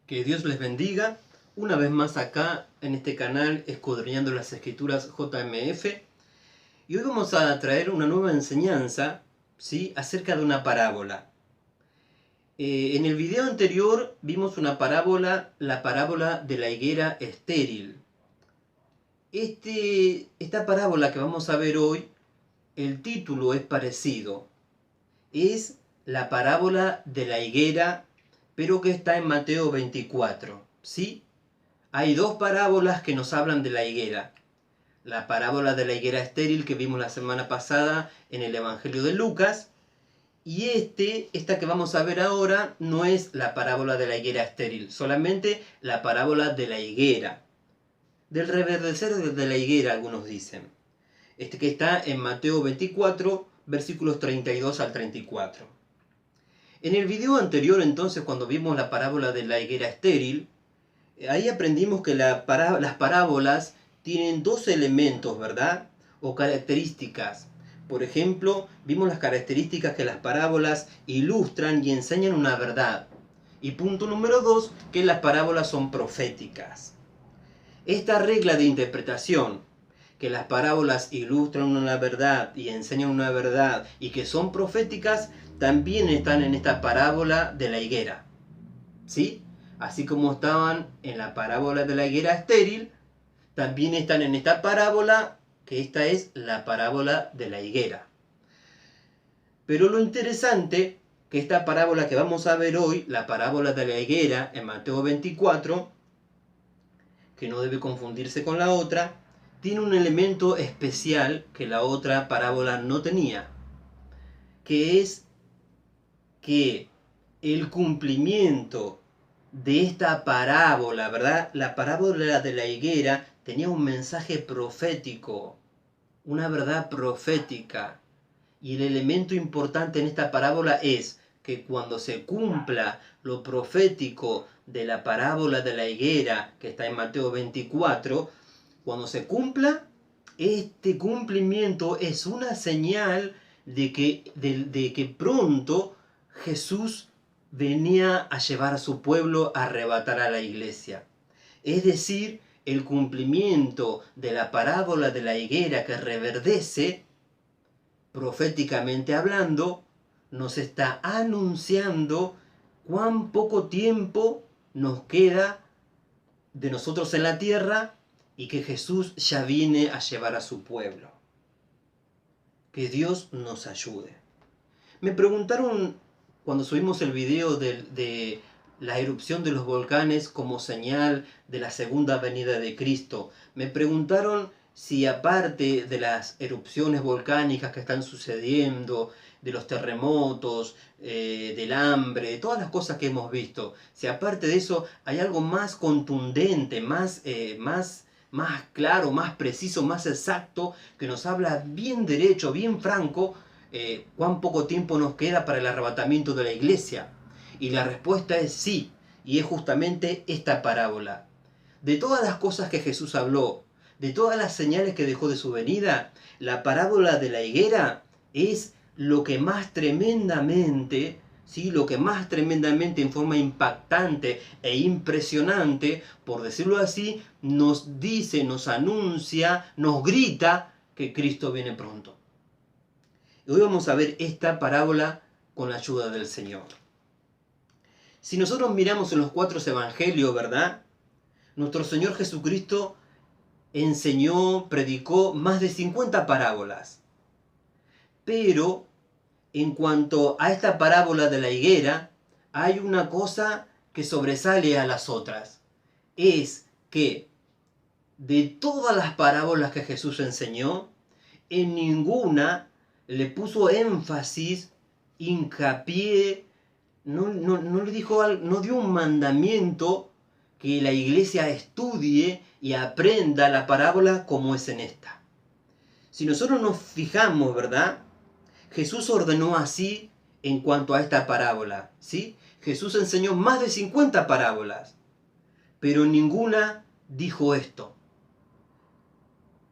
Que Dios les bendiga. Una vez más acá en este canal Escudriñando las Escrituras JMF. Y hoy vamos a traer una nueva enseñanza, ¿sí?, acerca de una parábola. En el video anterior vimos una parábola, la parábola de la higuera estéril. Esta parábola que vamos a ver hoy, el título es parecido. Es la parábola de la higuera, pero que está en Mateo 24, ¿sí? Hay dos parábolas que nos hablan de la higuera. La parábola de la higuera estéril que vimos la semana pasada en el Evangelio de Lucas. Y esta que vamos a ver ahora no es la parábola de la higuera estéril, solamente la parábola de la higuera. Del reverdecer de la higuera, algunos dicen. Que está en Mateo 24, versículos 32 al 34. En el video anterior, entonces, cuando vimos la parábola de la higuera estéril, ahí aprendimos que las parábolas tienen dos elementos, ¿verdad? O características. Por ejemplo, vimos las características que las parábolas ilustran y enseñan una verdad. Y punto número 2, que las parábolas son proféticas. Esta regla de interpretación, que las parábolas ilustran una verdad y enseñan una verdad y que son proféticas, también están en esta parábola de la higuera, ¿sí? Así como estaban en la parábola de la higuera estéril, también están en esta parábola, que esta es la parábola de la higuera. Pero lo interesante, que esta parábola que vamos a ver hoy, la parábola de la higuera en Mateo 24, que no debe confundirse con la otra, tiene un elemento especial que la otra parábola no tenía, que es que el cumplimiento de esta parábola, ¿verdad? La parábola de la higuera tenía un mensaje profético, una verdad profética. Y el elemento importante en esta parábola es que cuando se cumpla lo profético de la parábola de la higuera, que está en Mateo 24, cuando se cumpla, este cumplimiento es una señal de que pronto Jesús venía a llevar a su pueblo a arrebatar a la iglesia. Es decir, el cumplimiento de la parábola de la higuera que reverdece, proféticamente hablando, nos está anunciando cuán poco tiempo nos queda de nosotros en la tierra y que Jesús ya viene a llevar a su pueblo. Que Dios nos ayude. Me preguntaron cuando subimos el video de la erupción de los volcanes como señal de la segunda venida de Cristo. Me preguntaron si aparte de las erupciones volcánicas que están sucediendo, de los terremotos, del hambre, de todas las cosas que hemos visto, si aparte de eso hay algo más contundente, más claro, más preciso, más exacto, que nos habla bien derecho, bien franco, cuán poco tiempo nos queda para el arrebatamiento de la iglesia. Y la respuesta es sí, y es justamente esta parábola. De todas las cosas que Jesús habló, de todas las señales que dejó de su venida, la parábola de la higuera es lo que más tremendamente, ¿sí?, lo que más tremendamente, en forma impactante e impresionante, por decirlo así, nos dice, nos anuncia, nos grita que Cristo viene pronto. Y hoy vamos a ver esta parábola con la ayuda del Señor. Si nosotros miramos en los 4 evangelios, ¿verdad?, nuestro Señor Jesucristo enseñó, predicó más de 50 parábolas. Pero en cuanto a esta parábola de la higuera, hay una cosa que sobresale a las otras. Es que de todas las parábolas que Jesús enseñó, en ninguna le puso énfasis, hincapié, no le dijo, no dio un mandamiento que la iglesia estudie y aprenda la parábola como es en esta. Si nosotros nos fijamos, ¿verdad?, Jesús ordenó así en cuanto a esta parábola, ¿sí? Jesús enseñó más de 50 parábolas, pero ninguna dijo esto.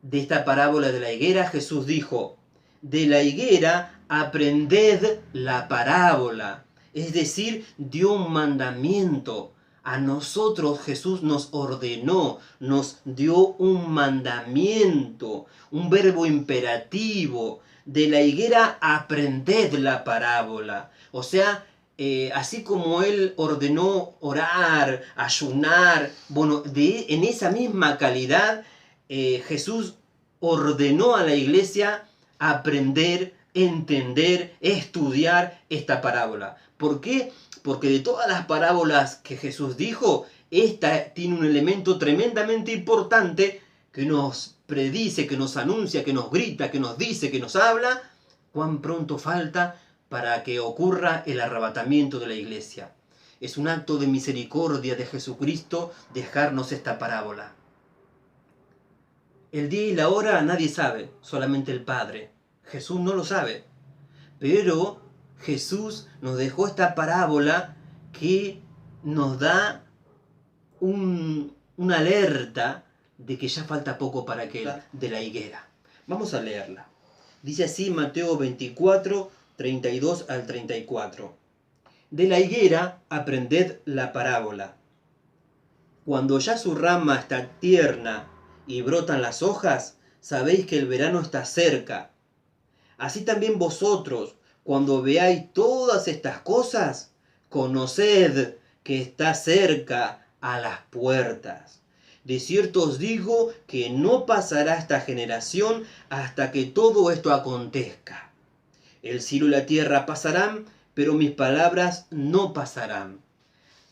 De esta parábola de la higuera, Jesús dijo: de la higuera aprended la parábola. Es decir, dio un mandamiento. A nosotros Jesús nos ordenó, nos dio un mandamiento, un verbo imperativo. De la higuera aprended la parábola. O sea, así como Él ordenó orar, ayunar, bueno, en esa misma calidad, Jesús ordenó a la iglesia aprender, entender, estudiar esta parábola. ¿Por qué? Porque de todas las parábolas que Jesús dijo, esta tiene un elemento tremendamente importante que nos predice, que nos anuncia, que nos grita, que nos dice, que nos habla, cuán pronto falta para que ocurra el arrebatamiento de la iglesia. Es un acto de misericordia de Jesucristo dejarnos esta parábola. El día y la hora nadie sabe, solamente el Padre. Jesús no lo sabe. Pero Jesús nos dejó esta parábola que nos da una alerta de que ya falta poco para que de la higuera. Vamos a leerla. Dice así Mateo 24, 32 al 34. De la higuera aprended la parábola. Cuando ya su rama está tierna y brotan las hojas, sabéis que el verano está cerca. Así también vosotros, cuando veáis todas estas cosas, conoced que está cerca a las puertas. De cierto os digo que no pasará esta generación hasta que todo esto acontezca. El cielo y la tierra pasarán, pero mis palabras no pasarán.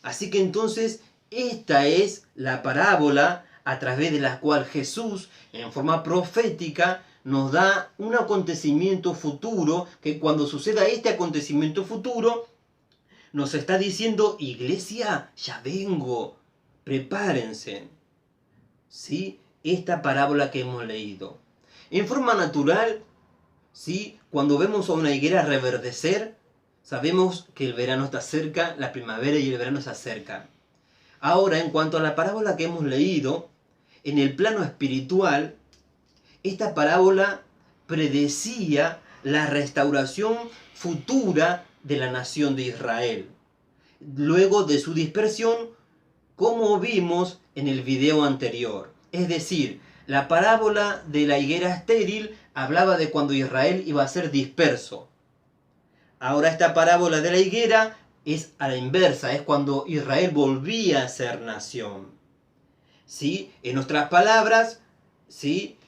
Así que entonces esta es la parábola a través de la cual Jesús, en forma profética, nos da un acontecimiento futuro, que cuando suceda este acontecimiento futuro, nos está diciendo, iglesia, ya vengo, prepárense. ¿Sí? Esta parábola que hemos leído. En forma natural, ¿sí? Cuando vemos a una higuera reverdecer, sabemos que el verano está cerca, la primavera y el verano se acercan. Ahora, en cuanto a la parábola que hemos leído, en el plano espiritual, esta parábola predecía la restauración futura de la nación de Israel, luego de su dispersión, como vimos en el video anterior. Es decir, la parábola de la higuera estéril hablaba de cuando Israel iba a ser disperso. Ahora esta parábola de la higuera es a la inversa, es cuando Israel volvía a ser nación. ¿Sí? En otras palabras, ¿sí?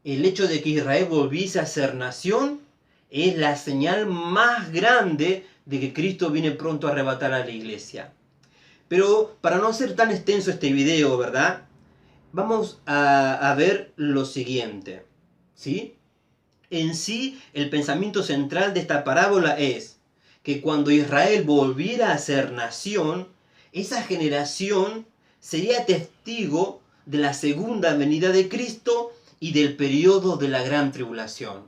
El hecho de que Israel volviese a ser nación es la señal más grande de que Cristo viene pronto a arrebatar a la iglesia. Pero para no hacer tan extenso este video, ¿verdad? Vamos a ver lo siguiente, ¿sí? En sí, el pensamiento central de esta parábola es que cuando Israel volviera a ser nación, esa generación sería testigo de la segunda venida de Cristo y del periodo de la gran tribulación.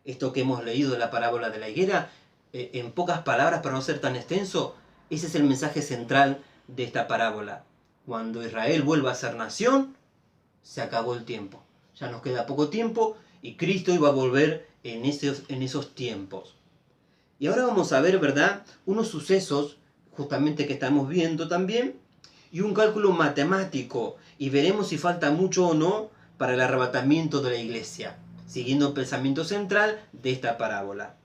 Esto que hemos leído de la parábola de la higuera, en pocas palabras, para no ser tan extenso, ese es el mensaje central de esta parábola. Cuando Israel vuelva a ser nación, se acabó el tiempo. Ya nos queda poco tiempo y Cristo iba a volver en esos tiempos. Y ahora vamos a ver, ¿verdad?, unos sucesos justamente que estamos viendo también y un cálculo matemático, y veremos si falta mucho o no para el arrebatamiento de la iglesia, siguiendo el pensamiento central de esta parábola.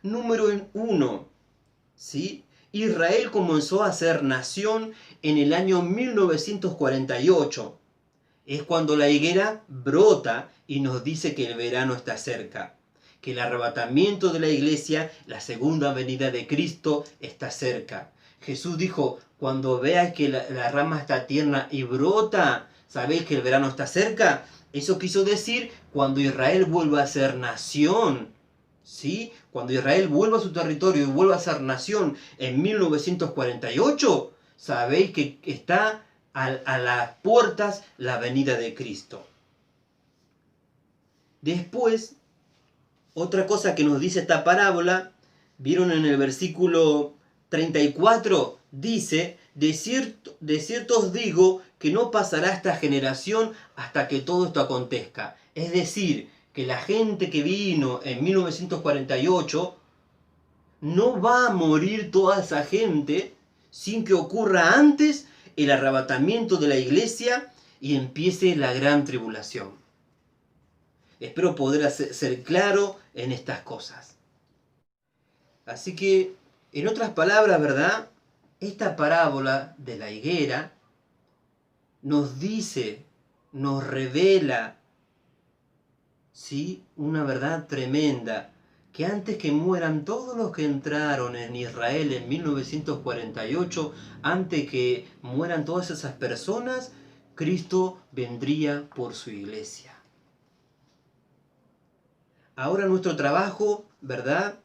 Número 1, ¿sí? Israel comenzó a ser nación en el año 1948. Es cuando la higuera brota y nos dice que el verano está cerca, que el arrebatamiento de la iglesia, la segunda venida de Cristo, está cerca. Jesús dijo, cuando veáis que la rama está tierna y brota, ¿sabéis que el verano está cerca? Eso quiso decir cuando Israel vuelva a ser nación, ¿sí? Cuando Israel vuelva a su territorio y vuelva a ser nación en 1948, sabéis que está a las puertas la venida de Cristo. Después, otra cosa que nos dice esta parábola, vieron en el versículo 34, dice, de cierto os digo que no pasará esta generación hasta que todo esto acontezca. Es decir, que la gente que vino en 1948, no va a morir toda esa gente sin que ocurra antes el arrebatamiento de la iglesia y empiece la gran tribulación. Espero poder ser claro en estas cosas. Así que, en otras palabras, ¿verdad? Esta parábola de la higuera nos dice, nos revela, ¿sí?, una verdad tremenda, que antes que mueran todos los que entraron en Israel en 1948, antes que mueran todas esas personas, Cristo vendría por su iglesia. Ahora nuestro trabajo, ¿verdad?,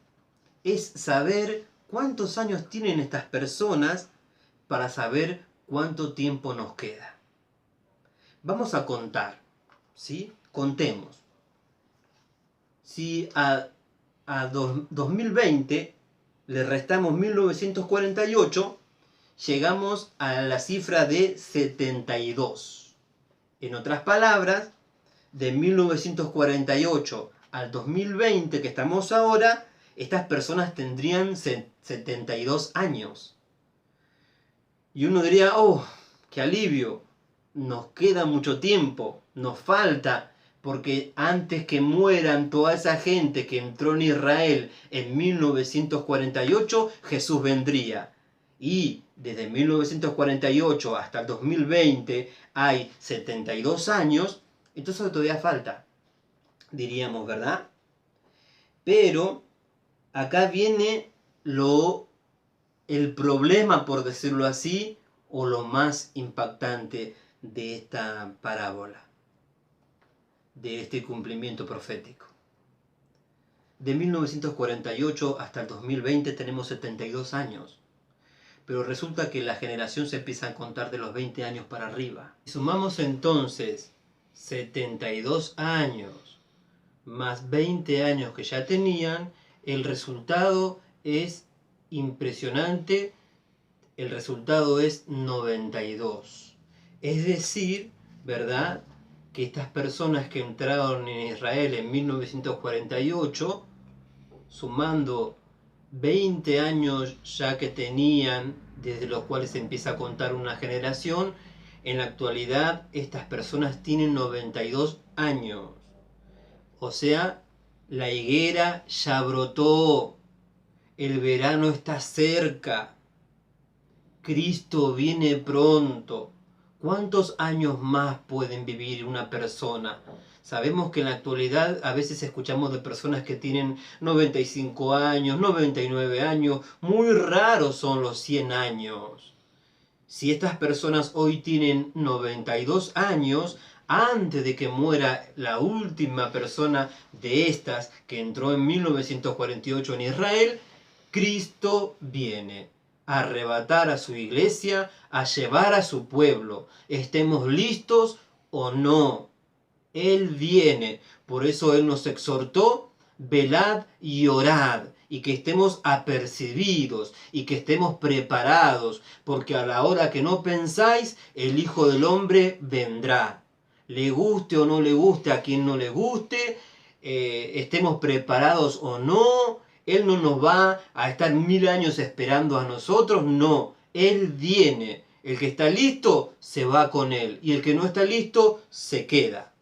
es saber cuántos años tienen estas personas para saber cuánto tiempo nos queda. Vamos a contar, ¿sí? Contemos. Si a 2020 le restamos 1948, llegamos a la cifra de 72. En otras palabras, de 1948 al 2020 que estamos ahora, estas personas tendrían 72 años. Y uno diría, oh, qué alivio, nos queda mucho tiempo, nos falta, porque antes que mueran toda esa gente que entró en Israel en 1948, Jesús vendría. Y desde 1948 hasta el 2020 hay 72 años, entonces todavía falta, diríamos, ¿verdad? Pero acá viene el problema, por decirlo así, o lo más impactante de esta parábola, de este cumplimiento profético. De 1948 hasta el 2020 tenemos 72 años, pero resulta que la generación se empieza a contar de los 20 años para arriba. Si sumamos entonces 72 años más 20 años que ya tenían, el resultado es impresionante, el resultado es 92. Es decir, ¿verdad?, que estas personas que entraron en Israel en 1948, sumando 20 años ya que tenían, desde los cuales se empieza a contar una generación, en la actualidad estas personas tienen 92 años. O sea, la higuera ya brotó, el verano está cerca, Cristo viene pronto. ¿Cuántos años más pueden vivir una persona? Sabemos que en la actualidad a veces escuchamos de personas que tienen 95 años, 99 años, muy raros son los 100 años. Si estas personas hoy tienen 92 años, antes de que muera la última persona de estas que entró en 1948 en Israel, Cristo viene a arrebatar a su iglesia, a llevar a su pueblo. Estemos listos o no, Él viene. Por eso Él nos exhortó, velad y orad, y que estemos apercibidos y que estemos preparados, porque a la hora que no pensáis, el Hijo del Hombre vendrá. Le guste o no le guste, a quien no le guste, estemos preparados o no, Él no nos va a estar 1000 años esperando a nosotros, no, Él viene. El que está listo se va con Él, y el que no está listo se queda.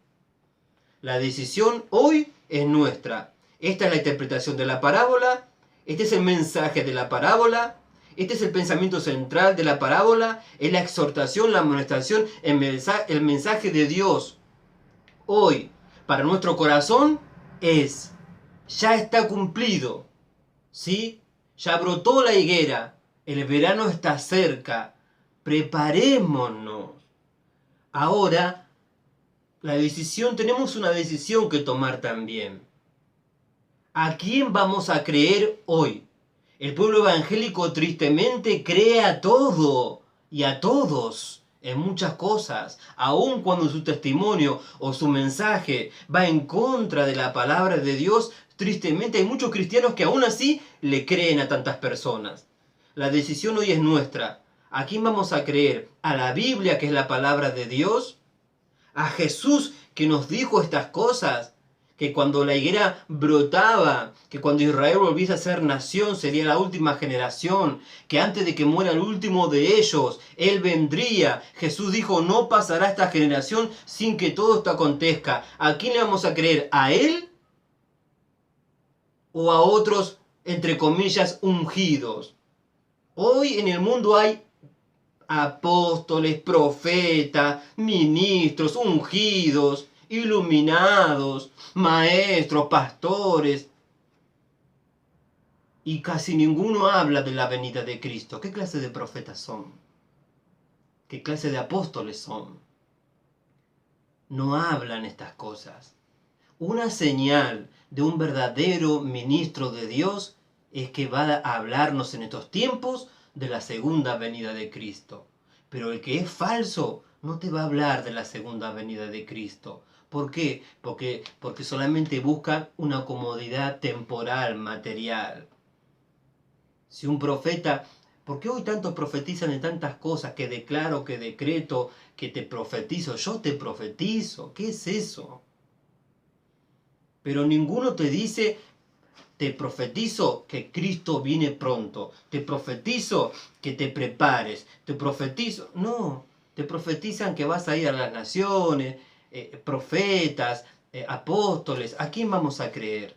La decisión hoy es nuestra. Esta es la interpretación de la parábola, este es el mensaje de la parábola, este es el pensamiento central de la parábola, es la exhortación, la amonestación, el mensaje de Dios hoy para nuestro corazón es: ya está cumplido, ¿sí? Ya brotó la higuera, el verano está cerca, preparémonos. Ahora, tenemos una decisión que tomar también. ¿A quién vamos a creer hoy? El pueblo evangélico tristemente cree a todo y a todos en muchas cosas, aun cuando su testimonio o su mensaje va en contra de la palabra de Dios. Tristemente hay muchos cristianos que aún así le creen a tantas personas. La decisión hoy es nuestra. ¿A quién vamos a creer? ¿A la Biblia, que es la palabra de Dios? ¿A Jesús, que nos dijo estas cosas? que cuando la higuera brotaba, que cuando Israel volviese a ser nación sería la última generación, que antes de que muera el último de ellos, Él vendría. Jesús dijo, no pasará esta generación sin que todo esto acontezca. ¿A quién le vamos a creer? ¿A Él? ¿O a otros, entre comillas, ungidos? Hoy en el mundo hay apóstoles, profetas, ministros, ungidos, iluminados, maestros, pastores, y casi ninguno habla de la venida de Cristo. ¿Qué clase de profetas son? ¿Qué clase de apóstoles son? No hablan estas cosas. Una señal de un verdadero ministro de Dios es que va a hablarnos en estos tiempos de la segunda venida de Cristo. Pero el que es falso no te va a hablar de la segunda venida de Cristo. ¿Por qué? Porque solamente busca una comodidad temporal, material. Si un profeta, ¿por qué hoy tantos profetizan de tantas cosas? Que declaro, que decreto, que te profetizo. Yo te profetizo. ¿Qué es eso? Pero ninguno te dice, te profetizo que Cristo viene pronto. Te profetizo que te prepares. Te profetizo. No, te profetizan que vas a ir a las naciones, profetas, apóstoles. ¿A quién vamos a creer?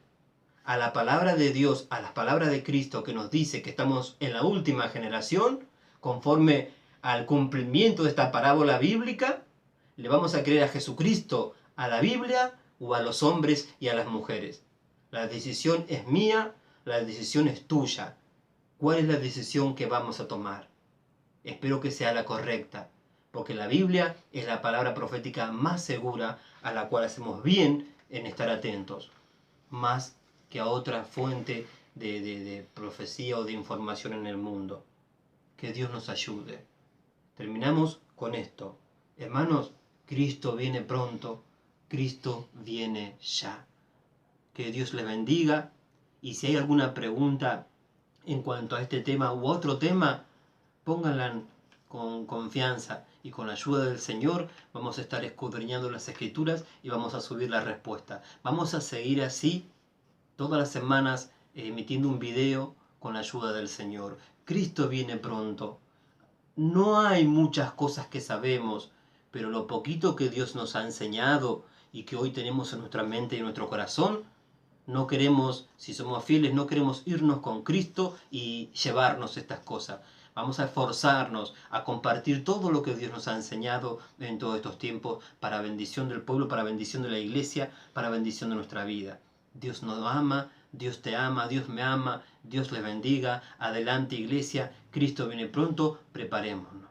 ¿A la palabra de Dios, a la palabra de Cristo que nos dice que estamos en la última generación, conforme al cumplimiento de esta parábola bíblica? ¿Le vamos a creer a Jesucristo, a la Biblia o a los hombres y a las mujeres? La decisión es mía, la decisión es tuya. ¿Cuál es la decisión que vamos a tomar? Espero que sea la correcta, porque la Biblia es la palabra profética más segura a la cual hacemos bien en estar atentos, más que a otra fuente de profecía o de información en el mundo. Que Dios nos ayude. Terminamos con esto. Hermanos, Cristo viene pronto, Cristo viene ya. Que Dios les bendiga, y si hay alguna pregunta en cuanto a este tema u otro tema, pónganla con confianza, y con la ayuda del Señor vamos a estar escudriñando las Escrituras y vamos a subir la respuesta. Vamos a seguir así todas las semanas emitiendo un video con la ayuda del Señor. Cristo viene pronto. No hay muchas cosas que sabemos, pero lo poquito que Dios nos ha enseñado y que hoy tenemos en nuestra mente y en nuestro corazón, no queremos, si somos fieles, no queremos irnos con Cristo y llevarnos estas cosas. Vamos a esforzarnos a compartir todo lo que Dios nos ha enseñado en todos estos tiempos para bendición del pueblo, para bendición de la iglesia, para bendición de nuestra vida. Dios nos ama, Dios te ama, Dios me ama, Dios les bendiga. Adelante, iglesia, Cristo viene pronto, preparémonos.